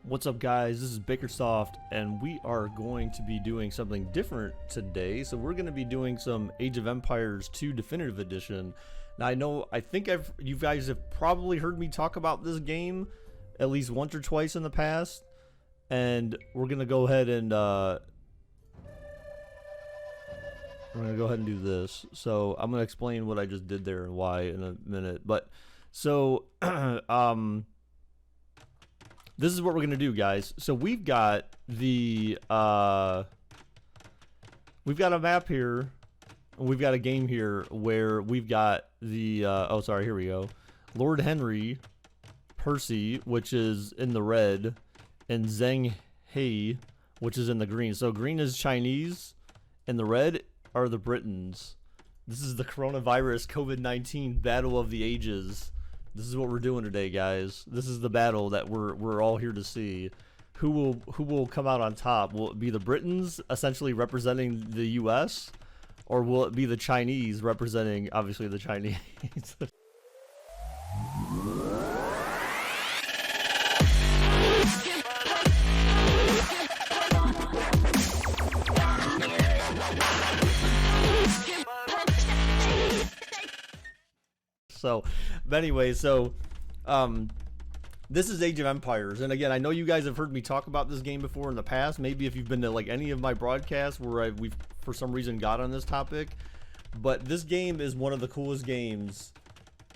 What's up, guys? This is Bakersoft, and we are going to be doing something different today. So we're going to be doing some Age of Empires 2 Definitive Edition. Now, I think you guys have probably heard me talk about this game at least once or twice in the past, and we're going to go ahead and do this. So I'm going to explain what I just did there and why in a minute. But so this is what we're gonna do, guys. So we've got the we've got a map here, and we've got a game here where we've got the oh, sorry, here we go. Lord Henry, Percy, which is in the red, and Zheng He, which is in the green. So green is Chinese, and the red are the Britons. This is the coronavirus COVID-19 battle of the ages. This is what we're doing today, guys. This is the battle that we're all here to see. Who will come out on top? Will it be the Britons essentially representing the US, or will it be the Chinese representing obviously the Chinese? But anyway, this is Age of Empires, and again, I know you guys have heard me talk about this game before in the past. Maybe if you've been to like any of my broadcasts where we've for some reason got on this topic, but this game is one of the coolest games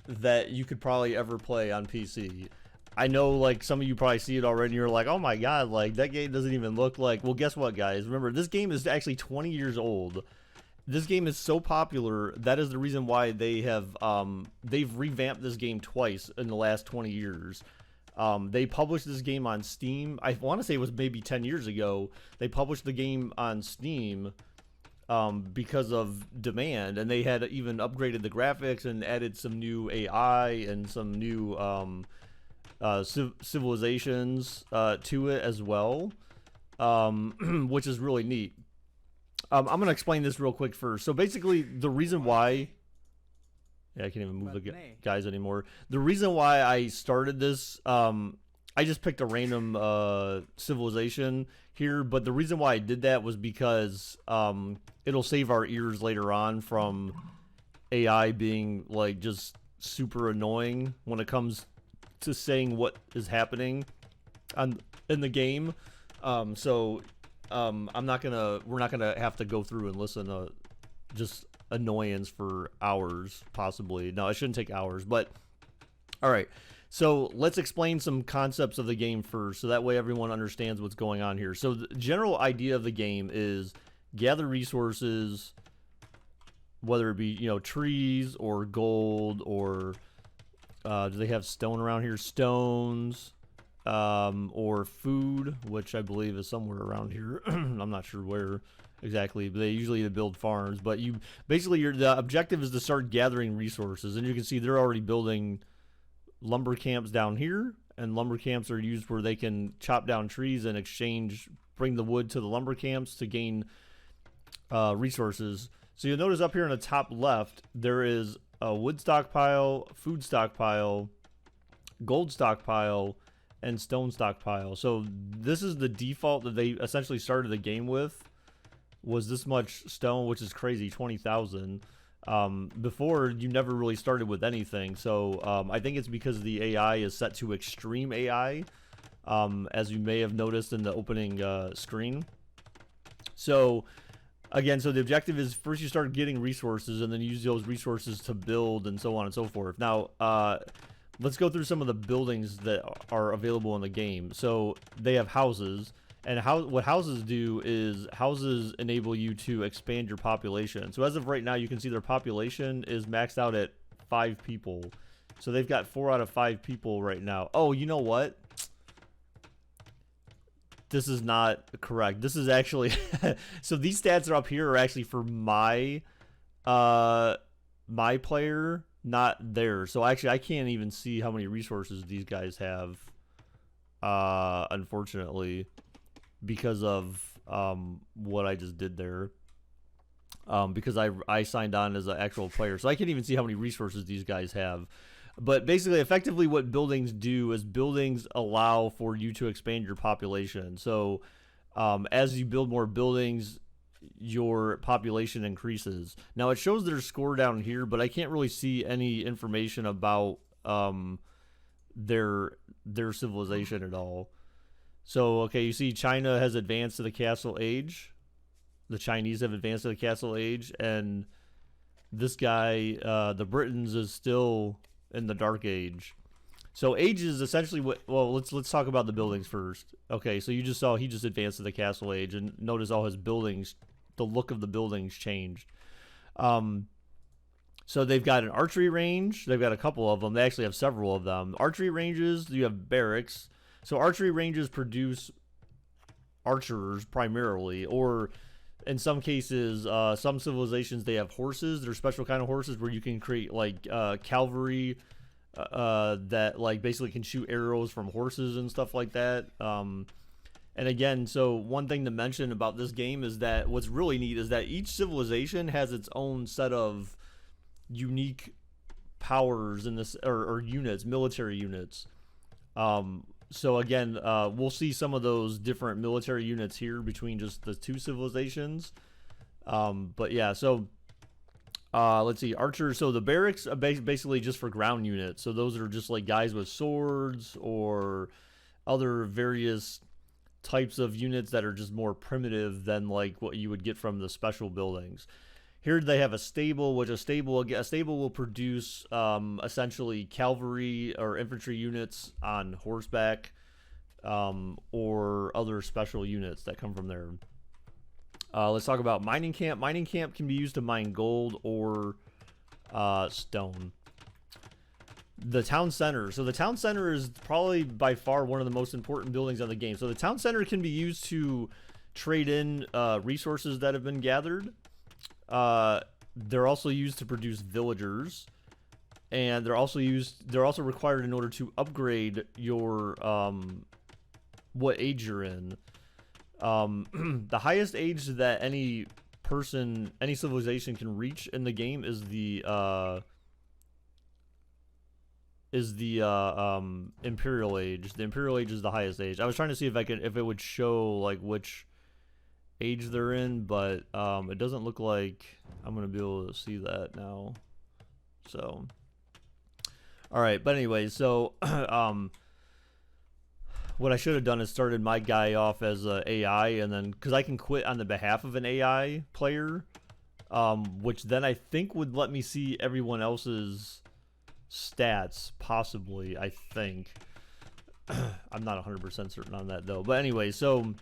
that you could probably ever play on PC. I know, like, some of you probably see it already, and you're like, oh my god, like, that game doesn't even look like... Well, guess what, guys? Remember, this game is actually 20 years old. This game is so popular, that is the reason why they have they've revamped this game twice in the last 20 years. They published this game on Steam. I want to say it was maybe 10 years ago. They published the game on Steam because of demand, and they had even upgraded the graphics and added some new AI and some new civilizations to it as well, which is really neat. I'm going to explain this real quick first. So basically, the reason why... Yeah, I can't even move the guys anymore. The reason why I started this, I just picked a random civilization here, but the reason why I did that was because it'll save our ears later on from AI being, like, just super annoying when it comes to saying what is happening in the game. We're not gonna have to go through and listen to just annoyance for hours, possibly. No, it shouldn't take hours, but all right. So let's explain some concepts of the game first, so that way everyone understands what's going on here. So the general idea of the game is gather resources, whether it be, you know, trees or gold, or do they have stone around here? Stones. Or food, which I believe is somewhere around here. I'm not sure where exactly, but they usually build farms. But you basically, the objective is to start gathering resources, and you can see they're already building lumber camps down here, and lumber camps are used where they can chop down trees and bring the wood to the lumber camps to gain resources. So you'll notice up here in the top left there is a wood stockpile, food stockpile, gold stockpile, and stone stockpile. So this is the default that they essentially started the game with, was this much stone, which is crazy, 20,000. Before, you never really started with anything. So I think it's because the AI is set to extreme AI, as you may have noticed in the opening screen. So again, so the objective is first you start getting resources, and then use those resources to build, and so on and so forth. Now let's go through some of the buildings that are available in the game. So they have houses, and what houses do is houses enable you to expand your population. So as of right now, you can see their population is maxed out at 5 people. So they've got 4 out of 5 people right now. Oh, you know what? This is not correct. This is actually... So these stats are up here are actually for my player, not theirs. So actually, I can't even see how many resources these guys have, unfortunately, because of what I just did there. Because I signed on as an actual player, so I can't even see how many resources these guys have. But basically, effectively, what buildings do is buildings allow for you to expand your population. So as you build more buildings, your population increases. Now it shows their score down here, but I can't really see any information about their civilization at all. So okay, you see China has advanced to the castle age. The Chinese have advanced to the castle age, and this guy, the Britons, is still in the dark age. So age is essentially what. Well, let's talk about the buildings first. Okay, so you just saw he just advanced to the castle age, and notice all his buildings, the look of the buildings changed. So they've got an archery range. They've got a couple of them. They actually have several of them. Archery ranges. You have barracks. So archery ranges produce archers primarily, or in some cases, some civilizations, they have horses. They're special kind of horses where you can create like cavalry that like basically can shoot arrows from horses and stuff like that. And again, so one thing to mention about this game is that what's really neat is that each civilization has its own set of unique powers in this, or units, military units. So again, we'll see some of those different military units here between just the two civilizations. But yeah, so let's see, archers. So the barracks are basically just for ground units. So those are just like guys with swords or other various types of units that are just more primitive than like what you would get from the special buildings. Here they have a stable, which a stable will produce essentially cavalry or infantry units on horseback, or other special units that come from there. Let's talk about mining camp. Mining camp can be used to mine gold or stone. The town center. So the town center is probably by far one of the most important buildings on the game. So the town center can be used to trade in resources that have been gathered. They're also used to produce villagers, and they're also required in order to upgrade your what age you're in. The highest age that any civilization can reach in the game is the imperial age. The imperial age is the highest age. I was trying to see if it would show like which age they're in, but it doesn't look like I'm gonna be able to see that now. So all right, but anyway, so what I should have done is started my guy off as a AI, and then because I can quit on the behalf of an AI player, which then I think would let me see everyone else's stats, possibly. I think I'm not 100% certain on that though. But anyway, so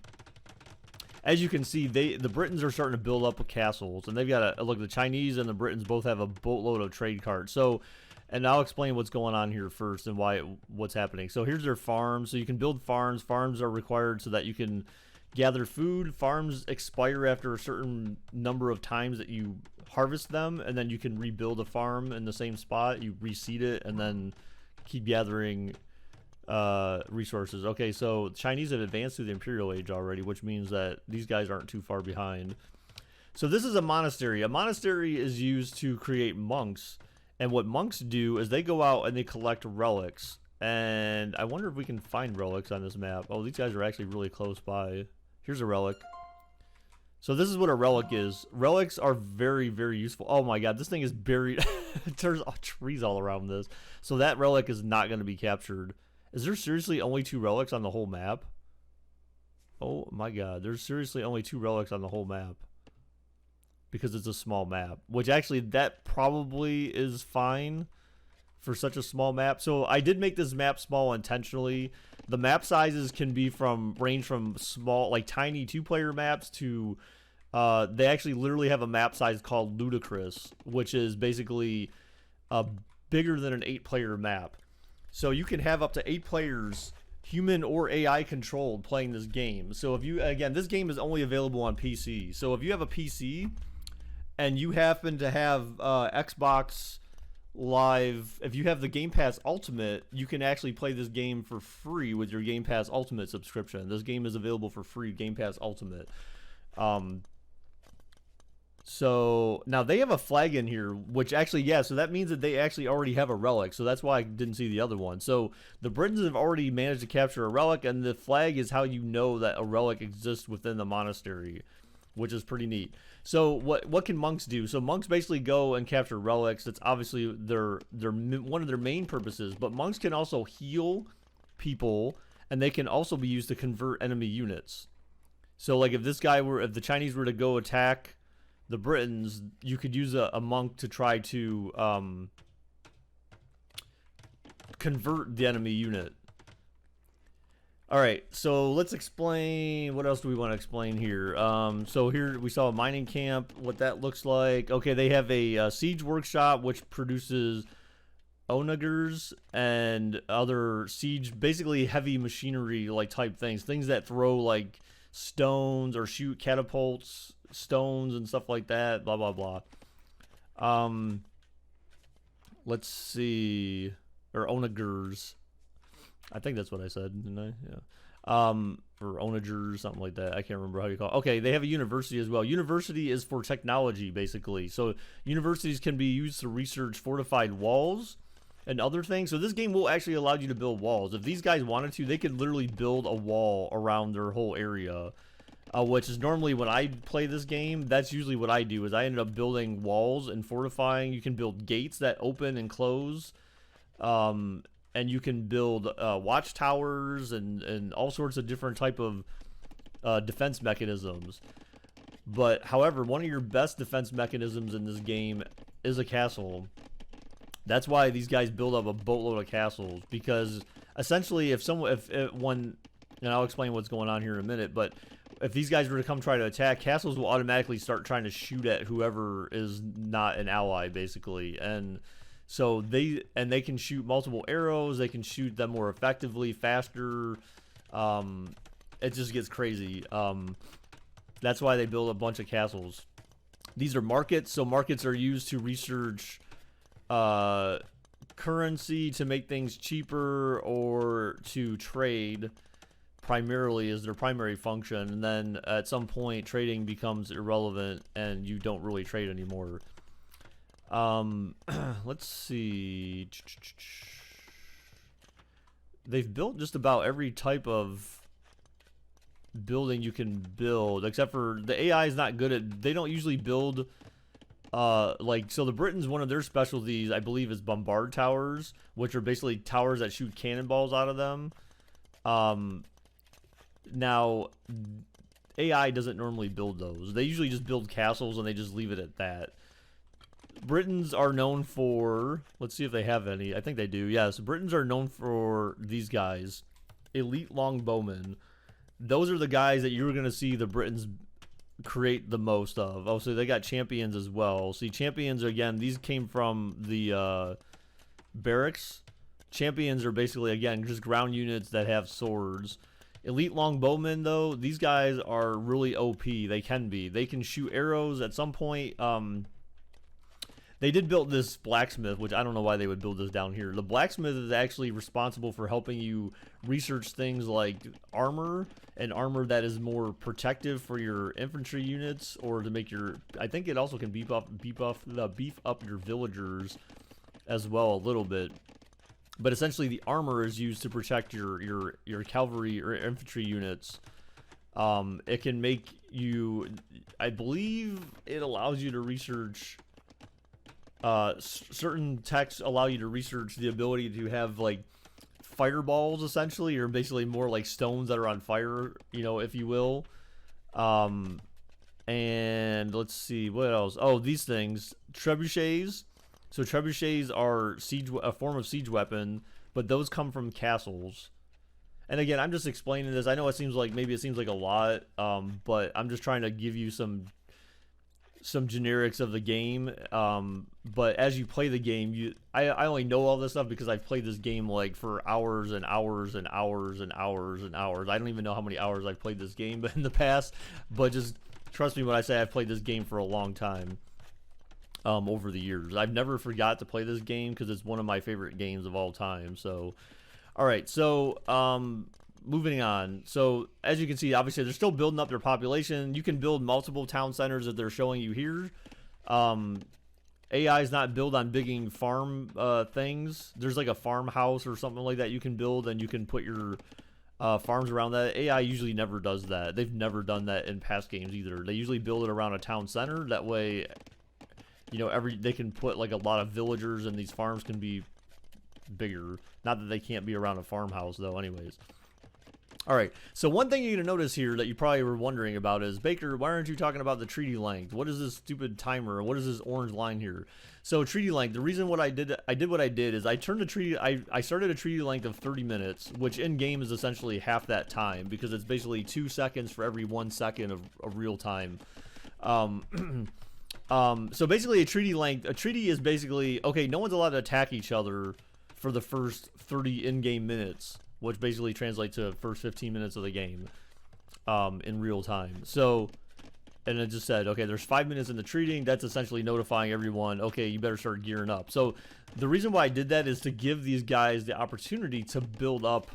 as you can see, the Britons are starting to build up castles, and they've got look. The Chinese and the Britons both have a boatload of trade carts. So, and I'll explain what's going on here first and what's happening. So here's their farms. So you can build farms. Farms are required so that you can gather food. Farms expire after a certain number of times that you harvest them, and then you can rebuild a farm in the same spot. You reseed it, and then keep gathering resources. Okay, so Chinese have advanced through the imperial age already, which means that these guys aren't too far behind. So this is a monastery. A monastery is used to create monks, and what monks do is they go out and they collect relics. And I wonder if we can find relics on this map. Oh, these guys are actually really close by. Here's a relic. So this is what a relic is. Relics are very, very useful. Oh my god, this thing is buried. There's trees all around this. So that relic is not going to be captured. Is there seriously only 2 relics on the whole map? Oh my god, there's seriously only 2 relics on the whole map. Because it's a small map. Which actually, that probably is fine for such a small map. So I did make this map small intentionally. The map sizes can be range from small, like tiny 2-player maps to they actually literally have a map size called ludicrous, which is basically bigger than an 8-player map. So you can have up to 8 players, human or AI controlled, playing this game. So if you, again, this game is only available on PC. So if you have a PC and you happen to have Xbox Live, if you have the Game Pass Ultimate, you can actually play this game for free with your Game Pass Ultimate subscription. This game is available for free, Game Pass Ultimate. So now they have a flag in here, which actually, yeah, so that means that they actually already have a relic. So that's why I didn't see the other one. So the Britons have already managed to capture a relic, and the flag is how you know that a relic exists within the monastery, which is pretty neat. So what can monks do? So monks basically go and capture relics. That's obviously their one of their main purposes. But monks can also heal people, and they can also be used to convert enemy units. So like if the Chinese were to go attack the Britons, you could use a monk to try to convert the enemy unit. All right, so let's explain. What else do we want to explain here? So here we saw a mining camp, what that looks like. Okay, they have a siege workshop, which produces onagers and other siege, basically heavy machinery like type things that throw like stones or shoot catapults, stones and stuff like that, blah blah blah. Let's see, or onagers, I think that's what I said, didn't I? Yeah. Or onagers, something like that. I can't remember how you call it. Okay, they have a university as well. University is for technology, basically. So universities can be used to research fortified walls and other things. So this game will actually allow you to build walls. If these guys wanted to, they could literally build a wall around their whole area. Which is normally when I play this game, that's usually what I do, is I ended up building walls and fortifying. You can build gates that open and close. And you can build watchtowers and all sorts of different type of defense mechanisms. But however, one of your best defense mechanisms in this game is a castle. That's why these guys build up a boatload of castles, because essentially if one, and I'll explain what's going on here in a minute, but if these guys were to come try to attack, castles will automatically start trying to shoot at whoever is not an ally, basically. And so they can shoot multiple arrows, they can shoot them more effectively, faster. It just gets crazy. That's why they build a bunch of castles. These are markets, so markets are used to research currency to make things cheaper, or to trade. Primarily is their primary function, and then at some point trading becomes irrelevant and you don't really trade anymore. Let's see. They've built just about every type of building you can build, except for the AI is not good at, they don't usually build so the Britons, one of their specialties, I believe, is bombard towers, which are basically towers that shoot cannonballs out of them. Now, AI doesn't normally build those. They usually just build castles and they just leave it at that. Britons are known for, let's see if they have any. I think they do. Yes, Britons are known for these guys, elite longbowmen. Those are the guys that you're going to see the Britons create the most of. Oh, so they got champions as well. See, champions, again, these came from the barracks. Champions are basically, again, just ground units that have swords. Elite longbowmen, though, these guys are really OP. They can be. They can shoot arrows at some point. They did build this blacksmith, which I don't know why they would build this down here. The blacksmith is actually responsible for helping you research things like armor, and armor that is more protective for your infantry units, or to make your, I think it also can beef up your villagers as well a little bit. But essentially, the armor is used to protect your cavalry or infantry units. It can make you, I believe, it allows you to research. Certain texts allow you to research the ability to have like fireballs, essentially, or basically more like stones that are on fire, you know, if you will. And let's see what else. Oh, these things, trebuchets. So trebuchets are a form of siege weapon, but those come from castles. And again, I'm just explaining this. I know it seems like a lot, but I'm just trying to give you some generics of the game. But as you play the game, I only know all this stuff because I've played this game like for hours and hours and hours and hours and hours. I don't even know how many hours I've played this game in the past, but just trust me when I say I've played this game for a long time. Over the years, I've never forgot to play this game because it's one of my favorite games of all time. So, all right, so moving on. So as you can see, obviously they're still building up their population. You can build multiple town centers that they're showing you here. AI is not built on bigging farm things. There's like a farmhouse or something like that you can build, and you can put your farms around that. AI usually never does that. They've never done that in past games either. They usually build it around a town center. That way, you know, they can put like a lot of villagers, and these farms can be bigger. Not that they can't be around a farmhouse though, anyways. All right, so one thing you're going to notice here that you probably were wondering about is, Baker, why aren't you talking about the treaty length? What is this stupid timer? What is this orange line here? So treaty length, the reason what I did what I did is I turned the treaty, I started a treaty length of 30 minutes, which in game is essentially half that time, because it's basically 2 seconds for every 1 second of real time. So basically a treaty is basically, okay, no one's allowed to attack each other for the first 30 in-game minutes, which basically translates to first 15 minutes of the game in real time. So, and it just said, okay, there's 5 minutes in the treating. That's essentially notifying everyone, okay, you better start gearing up. So the reason why I did that is to give these guys the opportunity to build up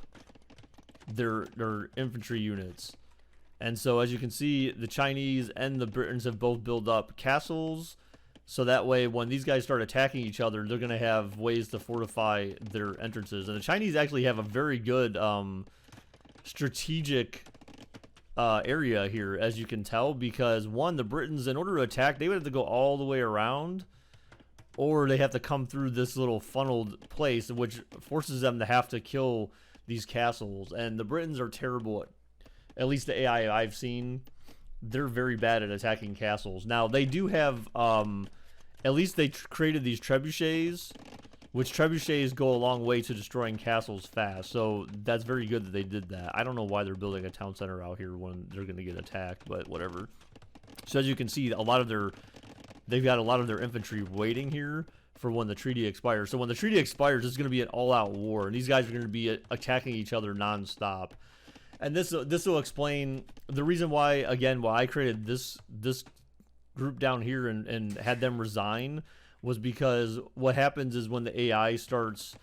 their infantry units. And so as you can see, the Chinese and the Britons have both built up castles. So that way, when these guys start attacking each other, they're going to have ways to fortify their entrances. And the Chinese actually have a very good strategic area here, as you can tell, because one, the Britons, in order to attack, they would have to go all the way around, or they have to come through this little funneled place, which forces them to have to kill these castles. And the Britons are terrible at least the AI I've seen. They're very bad at attacking castles. Now, they do have, at least they created these trebuchets, which trebuchets go a long way to destroying castles fast. So that's very good that they did that. I don't know why they're building a town center out here when they're going to get attacked, but whatever. So as you can see, they've got a lot of their infantry waiting here for when the treaty expires. So when the treaty expires, it's going to be an all-out war, and these guys are going to be attacking each other non-stop. And this will explain the reason why, again, why I created this group down here and had them resign, was because what happens is when the AI starts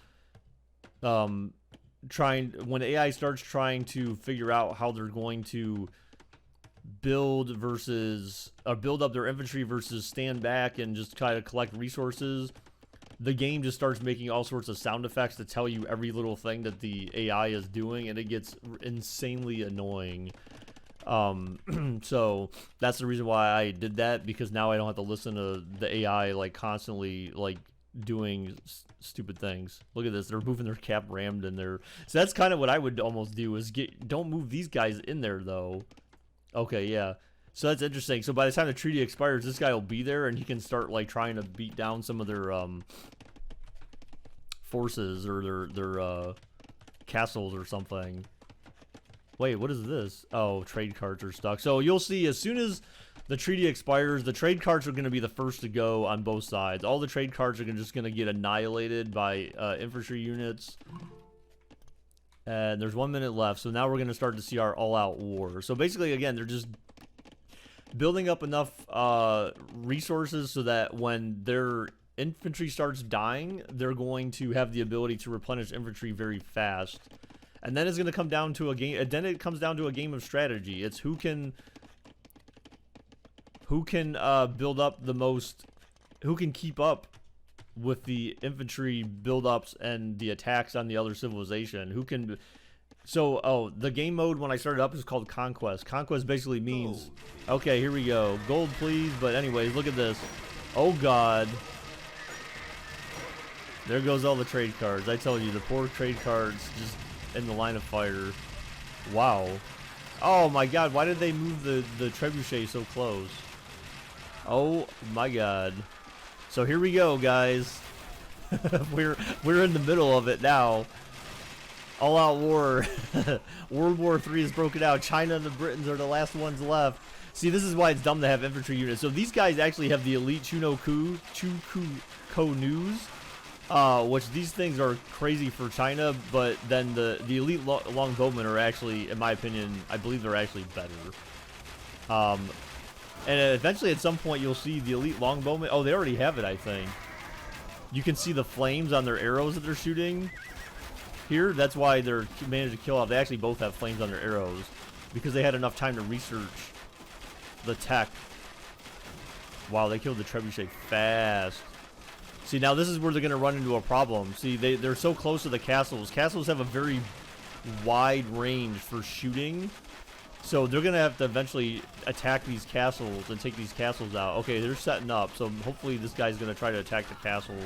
trying to figure out how they're going to build up their infantry versus stand back and just try to collect resources, the game just starts making all sorts of sound effects to tell you every little thing that the AI is doing, and it gets insanely annoying. So that's the reason why I did that, because now I don't have to listen to the AI like constantly like doing stupid things. Look at this, they're moving their cap rammed in there. So that's kind of what I would almost do, is don't move these guys in there though. Okay, yeah. So that's interesting. So by the time the treaty expires, this guy will be there, and he can start like trying to beat down some of their forces or their castles or something. Wait, what is this? Oh, trade carts are stuck. So you'll see, as soon as the treaty expires, the trade carts are going to be the first to go on both sides. All the trade carts are just going to get annihilated by infantry units. And there's 1 minute left, so now we're going to start to see our all-out war. So basically, again, they're just building up enough resources so that when their infantry starts dying, they're going to have the ability to replenish infantry very fast. And then it's going to come down to a game. And then it comes down to a game of strategy. It's who can build up the most, who can keep up with the infantry buildups and the attacks on the other civilization. Who can. So, the game mode when I started up is called Conquest. Conquest basically means, okay, here we go. Gold, please. But anyways, look at this. Oh, God. There goes all the trade cards. I told you, the poor trade cards just in the line of fire. Wow. Oh, my God. Why did they move the trebuchet so close? Oh, my God. So here we go, guys. We're in the middle of it now. All-out war. World War III is broken out. China and the Britons are the last ones left. See, this is why it's dumb to have infantry units. So these guys actually have the elite Chuku News, which these things are crazy for China, but then the elite longbowmen are actually, in my opinion, I believe they're actually better. And eventually at some point you'll see the elite longbowmen. Oh, they already have it, I think. You can see the flames on their arrows that they're shooting. here. That's why they're managed to kill off. They actually both have flames on their arrows because they had enough time to research the tech. Wow, they killed the trebuchet fast. See, now this is where they're going to run into a problem. See, they're so close to the castles. Castles have a very wide range for shooting. So they're going to have to eventually attack these castles and take these castles out. Okay, they're setting up. So hopefully this guy's going to try to attack the castle.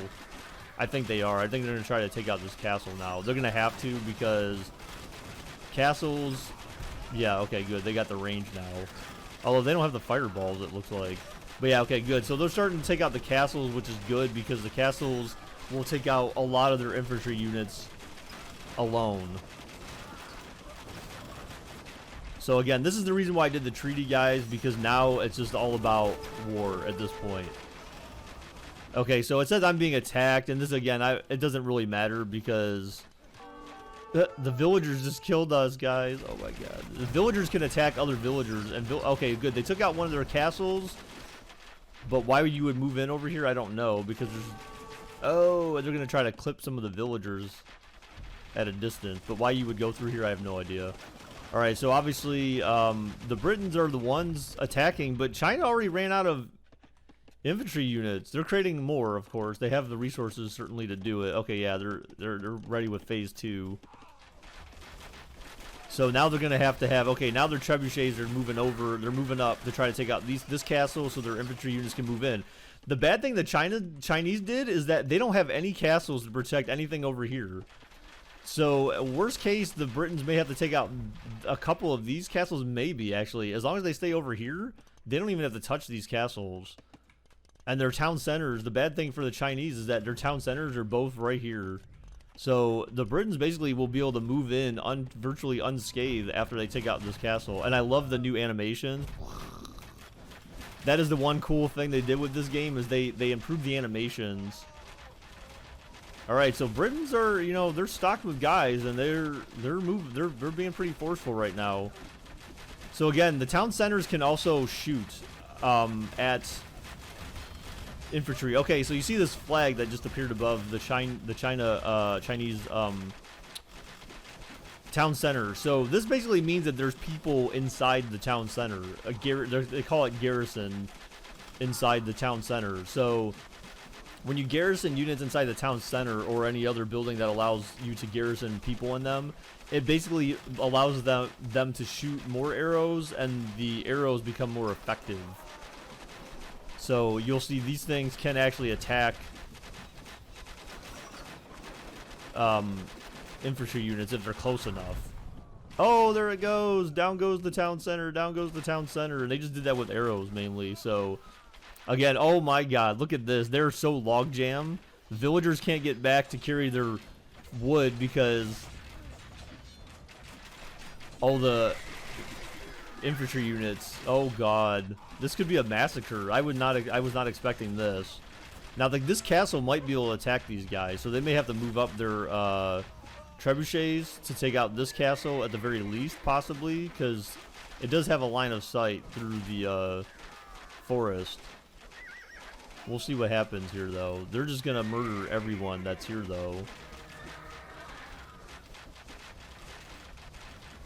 I think they are. I think they're going to try to take out this castle now. They're going to have to because castles... Yeah, okay, good. They got the range now. Although they don't have the fireballs, it looks like. But yeah, okay, good. So they're starting to take out the castles, which is good because the castles will take out a lot of their infantry units alone. So again, this is the reason why I did the treaty, guys, because now it's just all about war at this point. Okay, so it says I'm being attacked, and this, again, it doesn't really matter because the villagers just killed us, guys. Oh my god. The villagers can attack other villagers, and okay, good. They took out one of their castles. But why you would move in over here, I don't know, because there's... Oh, they're going to try to clip some of the villagers at a distance. But why you would go through here, I have no idea. Alright, so obviously, the Britons are the ones attacking, but China already ran out of infantry units. They're creating more, of course. They have the resources, certainly, to do it. Okay, yeah, they're ready with phase 2. So now they're going to have, okay, now their trebuchets are moving over, they're moving up to try to take out this castle so their infantry units can move in. The bad thing the Chinese did is that they don't have any castles to protect anything over here. So, worst case, the Britons may have to take out a couple of these castles, maybe, actually. As long as they stay over here, they don't even have to touch these castles. And their town centers, the bad thing for the Chinese is that their town centers are both right here. So the Britons basically will be able to move in virtually unscathed after they take out this castle. And I love the new animation. That is the one cool thing they did with this game is they improved the animations. Alright, so Britons are, you know, they're stocked with guys and they're being pretty forceful right now. So again, the town centers can also shoot at infantry. Okay, so you see this flag that just appeared above the Chinese town center. So this basically means that there's people inside the town center. They call it garrison inside the town center. So when you garrison units inside the town center or any other building that allows you to garrison people in them, it basically allows them to shoot more arrows, and the arrows become more effective. So you'll see these things can actually attack infantry units if they're close enough. Oh, there it goes. Down goes the town center. Down goes the town center. And they just did that with arrows mainly. So, again, oh my god, look at this. They're so log jammed. Villagers can't get back to carry their wood because all the infantry units. Oh god, this could be a massacre. I was not expecting this. Now, this castle might be able to attack these guys, so they may have to move up their trebuchets to take out this castle at the very least, possibly, because it does have a line of sight through the forest. We'll see what happens here, though. They're just gonna murder everyone that's here, though.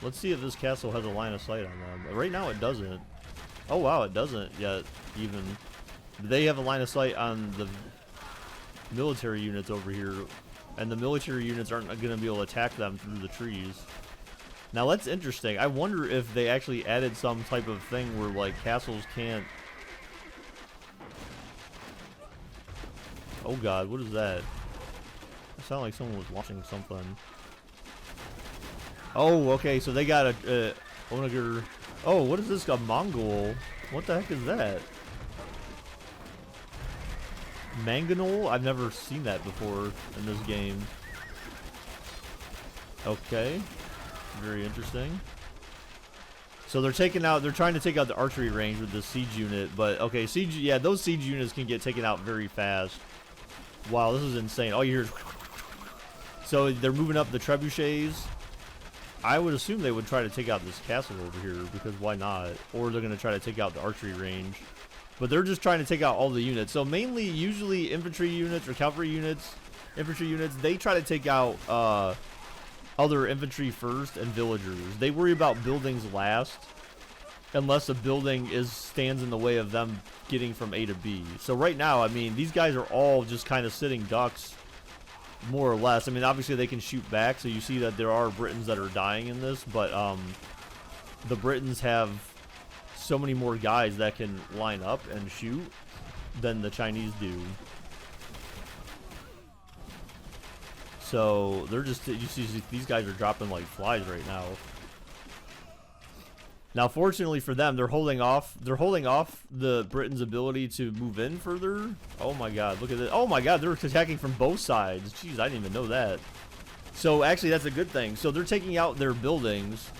Let's see if this castle has a line of sight on them. Right now it doesn't. Oh wow, it doesn't yet, even. They have a line of sight on the military units over here, and the military units aren't going to be able to attack them through the trees. Now that's interesting. I wonder if they actually added some type of thing where, like, castles can't... Oh god, what is that? It sounded like someone was watching something. Oh, okay, so they got a Onager. Oh, what is this? A Mongol? What the heck is that? Mangonol? I've never seen that before in this game. Okay, very interesting. So they're trying to take out the archery range with the siege unit, but okay, yeah, those siege units can get taken out very fast. Wow, this is insane. All you hear is... So they're moving up the trebuchets. I would assume they would try to take out this castle over here, because why not? Or they're going to try to take out the archery range. But they're just trying to take out all the units. So mainly, usually infantry units or cavalry units, infantry units, they try to take out other infantry first and villagers. They worry about buildings last, unless a building stands in the way of them getting from A to B. So right now, I mean, these guys are all just kind of sitting ducks, more or less. I mean, obviously they can shoot back, so you see that there are Britons that are dying in this, but the Britons have so many more guys that can line up and shoot than the Chinese do. So they're just, you see these guys are dropping like flies right now. Now, fortunately for them, they're holding off the Britons' ability to move in further. Oh my god, look at this. Oh my god, they're attacking from both sides. Jeez, I didn't even know that. So actually, that's a good thing. So they're taking out their buildings,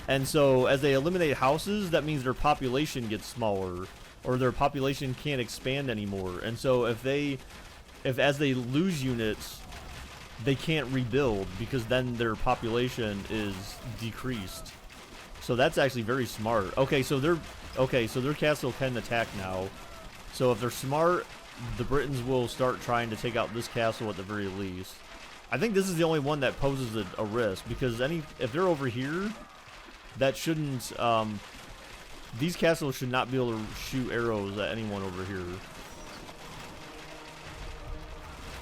and so as they eliminate houses, that means their population gets smaller, or their population can't expand anymore. And so if as they lose units, they can't rebuild, because then their population is decreased. So that's actually very smart. Okay, so their castle can attack now. So if they're smart, the Britons will start trying to take out this castle at the very least. I think this is the only one that poses a risk, because if they're over here, that shouldn't, these castles should not be able to shoot arrows at anyone over here.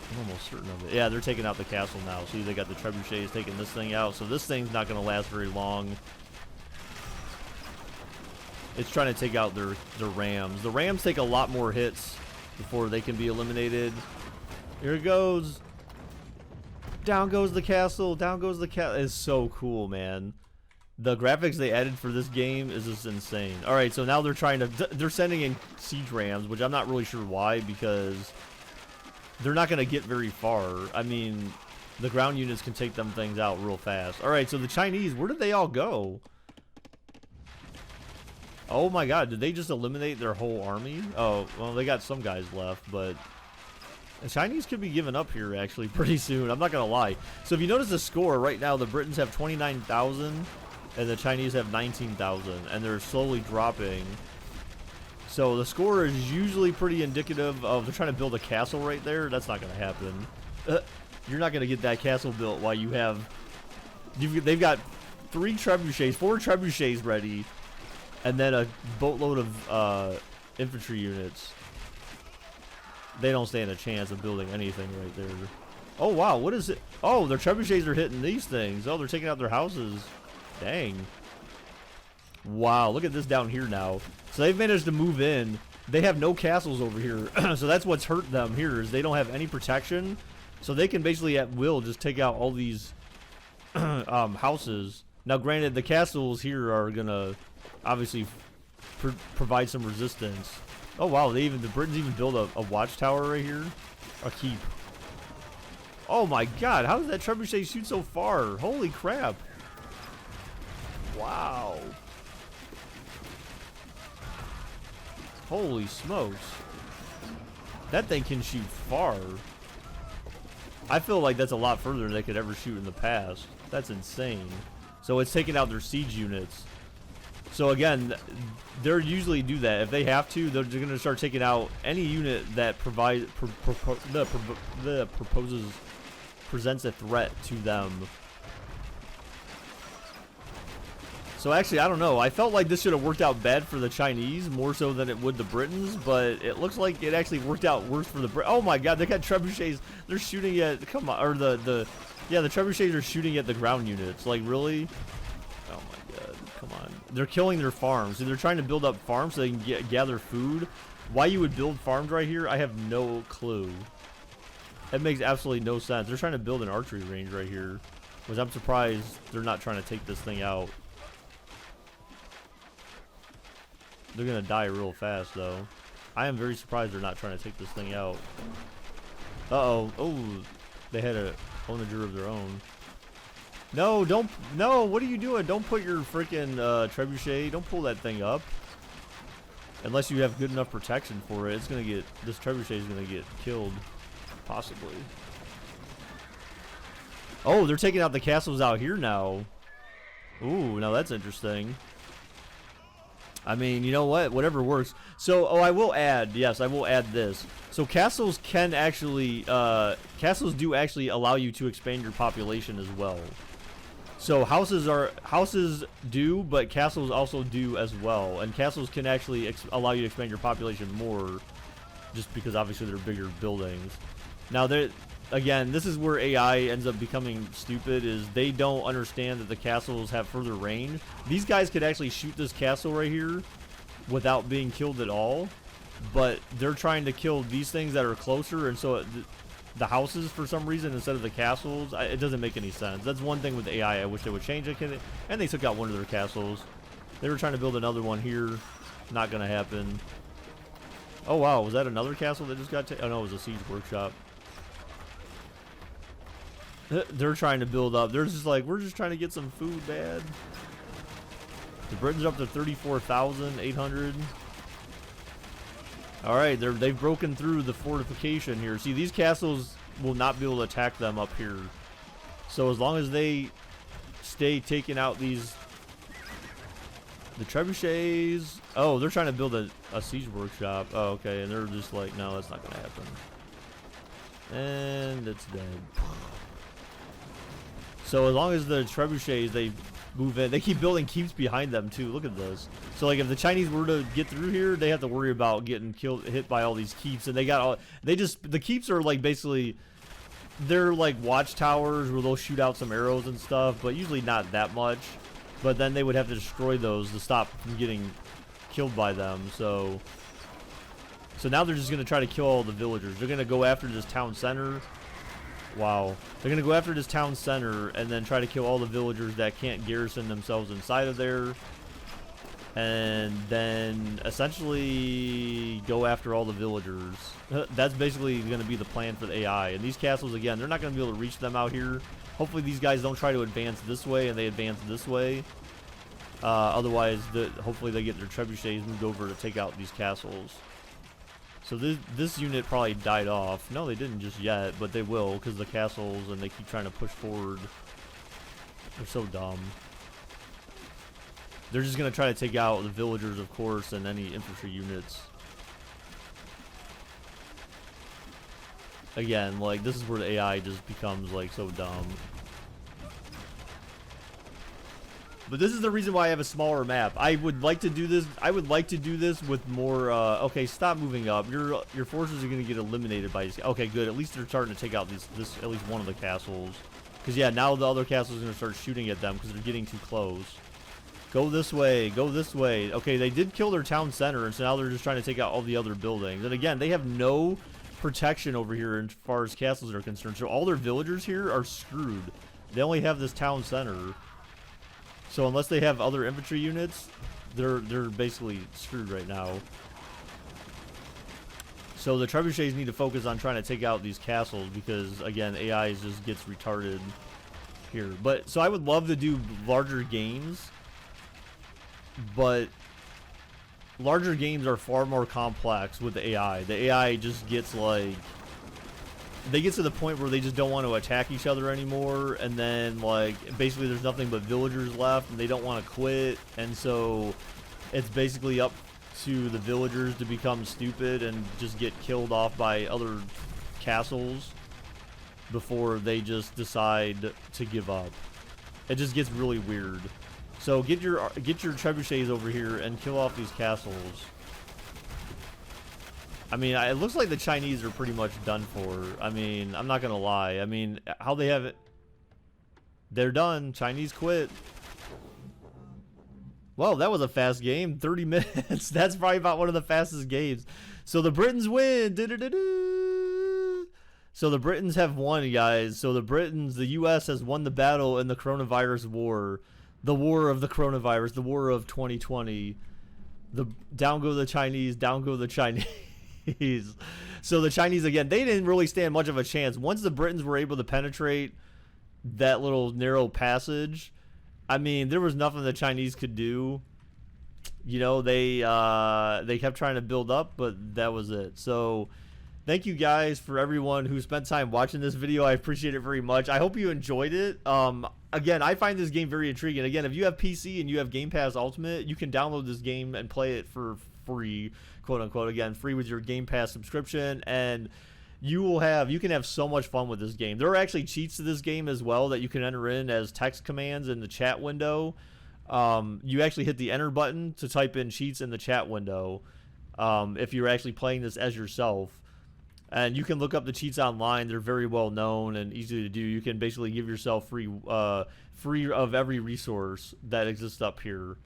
I'm almost certain of it. Yeah, they're taking out the castle now. See, they got the trebuchets taking this thing out, so this thing's not going to last very long. It's trying to take out their rams. The rams take a lot more hits before they can be eliminated. Here it goes. Down goes the castle. Down goes the castle. It's so cool, man. The graphics they added for this game is just insane. All right, so now they're sending in siege rams, which I'm not really sure why, because they're not going to get very far. I mean, the ground units can take them things out real fast. All right, so the Chinese, where did they all go? Oh my god, did they just eliminate their whole army? Oh, well, they got some guys left, but the Chinese could be giving up here, actually, pretty soon. I'm not going to lie. So if you notice the score, right now, the Britons have 29,000, and the Chinese have 19,000, and they're slowly dropping. So the score is usually pretty indicative of, they're trying to build a castle right there. That's not going to happen. You're not going to get that castle built while they've got 4 trebuchets ready, and then a boatload of infantry units. They don't stand a chance of building anything right there. Oh, wow, what is it? Oh, their trebuchets are hitting these things. Oh, they're taking out their houses. Dang. Wow, look at this down here now. So they've managed to move in. They have no castles over here. So that's what's hurt them here, is they don't have any protection. So they can basically at will just take out all these houses. Now, granted, the castles here are going to obviously provide some resistance. Oh, wow, the Britons even build a watchtower right here. A keep. Oh, my God. How does that trebuchet shoot so far? Holy crap. Wow. Holy smokes. That thing can shoot far. I feel like that's a lot further than they could ever shoot in the past. That's insane. So it's taking out their siege units. So again, they're usually do that. If they have to, they're going to start taking out any unit that presents a threat to them. So actually, I don't know. I felt like this should have worked out bad for the Chinese more so than it would the Britons, but it looks like it actually worked out worse for the Brit. Oh my God, they got trebuchets. They're shooting at, come on, or the trebuchets are shooting at the ground units. Like, really? Oh my God, come on. They're killing their farms. So they're trying to build up farms so they can gather food. Why you would build farms right here, I have no clue. That makes absolutely no sense. They're trying to build an archery range right here, which I'm surprised they're not trying to take this thing out. They're gonna die real fast, though. I am very surprised they're not trying to take this thing out. Uh-oh. Oh, they had a onager of their own. No, don't. No, what are you doing? Don't put your freaking trebuchet. Don't pull that thing up. Unless you have good enough protection for it. It's gonna get, this trebuchet is gonna get killed. Possibly. Oh, they're taking out the castles out here now. Ooh, now that's interesting. I mean, you know what? Whatever works. So, oh, I will add. Yes, I will add this. So, castles can actually, castles do actually allow you to expand your population as well. So houses do, but castles also do as well. And castles can actually allow you to expand your population more, just because obviously they're bigger buildings. Now, again, this is where AI ends up becoming stupid, is they don't understand that the castles have further range. These guys could actually shoot this castle right here without being killed at all, but they're trying to kill these things that are closer, and so the houses for some reason instead of the castles, it doesn't make any sense. That's one thing with AI I wish they would change it. And they took out one of their castles. They were trying to build another one here. Not gonna happen. Oh wow, was that another castle that just got oh no, it was a siege workshop. They're trying to build up. They're just like, we're just trying to get some food, bad. The Britons are up to 34,800. Alright, they've broken through the fortification here. See, these castles will not be able to attack them up here. So as long as they stay taking out the trebuchets. Oh, they're trying to build a siege workshop. Oh, okay, and they're just like, no, that's not gonna happen. And it's dead. So as long as the trebuchets, they move in, they keep building keeps behind them too. Look at this. So like if the Chinese were to get through here, they have to worry about getting hit by all these keeps, and the keeps are like basically, they're like watchtowers where they'll shoot out some arrows and stuff, but usually not that much. But then they would have to destroy those to stop from getting killed by them. So now they're just gonna try to kill all the villagers. They're gonna go after this town center. Wow. They're going to go after this town center and then try to kill all the villagers that can't garrison themselves inside of there. And then essentially go after all the villagers. That's basically going to be the plan for the AI. And these castles, again, they're not going to be able to reach them out here. Hopefully these guys don't try to advance this way and they advance this way. Otherwise, hopefully they get their trebuchets moved over to take out these castles. So this unit probably died off. No, they didn't just yet, but they will because of the castles, and they keep trying to push forward. They're so dumb. They're just going to try to take out the villagers, of course, and any infantry units. Again, like, this is where the AI just becomes, like, so dumb. But this is the reason why I have a smaller map. I would like to do this. I would like to do this with more. Okay, stop moving up. Your forces are going to get eliminated by these. Okay, good. At least they're starting to take out this at least one of the castles. Because yeah, now the other castles are going to start shooting at them because they're getting too close. Go this way. Go this way. Okay, they did kill their town center, and so now they're just trying to take out all the other buildings. And again, they have no protection over here as far as castles are concerned. So all their villagers here are screwed. They only have this town center. So unless they have other infantry units, they're basically screwed right now. So the trebuchets need to focus on trying to take out these castles because, again, AI just gets retarded here. But so I would love to do larger games, but larger games are far more complex with the AI. The AI just gets like, they get to the point where they just don't want to attack each other anymore, and then like basically there's nothing but villagers left and they don't want to quit, and so it's basically up to the villagers to become stupid and just get killed off by other castles before they just decide to give up. It just gets really weird. So get your trebuchets over here and kill off these castles. I mean, it looks like the Chinese are pretty much done for. I mean, I'm not gonna lie. I mean, how they have it, they're done. Chinese quit. Well, that was a fast game. 30 minutes. That's probably about one of the fastest games. So the Britons win. So the Britons have won, guys. So the U.S. has won the battle in the coronavirus war. The war of the coronavirus. The war of 2020. Down go the Chinese. Down go the Chinese. So the Chinese, again, they didn't really stand much of a chance. Once the Britons were able to penetrate that little narrow passage, I mean, there was nothing the Chinese could do. You know, they kept trying to build up, but that was it. So thank you guys for everyone who spent time watching this video. I appreciate it very much. I hope you enjoyed it. Again, I find this game very intriguing. Again, if you have PC and you have Game Pass Ultimate, you can download this game and play it for free, quote unquote. Again, free with your Game Pass subscription. And You can have so much fun with this game. There are actually cheats to this game as well that you can enter in as text commands in the chat window. You actually hit the enter button to type in cheats in the chat window if you're actually playing this as yourself. And you can look up the cheats online. They're very well known and easy to do. You can basically give yourself free of every resource that exists up here.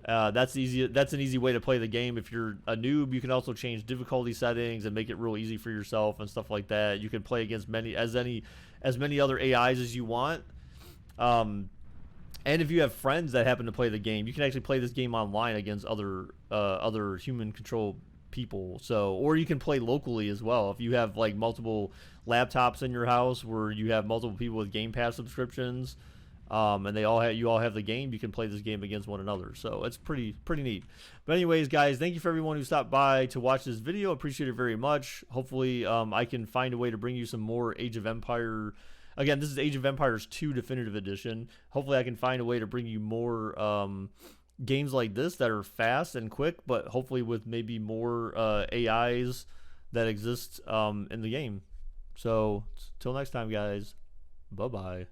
That's easy. That's an easy way to play the game. If you're a noob, you can also change difficulty settings and make it real easy for yourself and stuff like that. You can play against many other AIs as you want. And if you have friends that happen to play the game, you can actually play this game online against other human control people. So, or you can play locally as well. If you have like multiple laptops in your house where you have multiple people with Game Pass subscriptions, and you all have the game, you can play this game against one another. So it's pretty neat. But anyways, guys, thank you for everyone who stopped by to watch this video. Appreciate it very much. Hopefully, I can find a way to bring you some more Age of Empire. Again, this is Age of Empires 2 Definitive Edition. Hopefully, I can find a way to bring you more games like this that are fast and quick, but hopefully with maybe more AIs that exist in the game. So, till next time, guys. Bye-bye.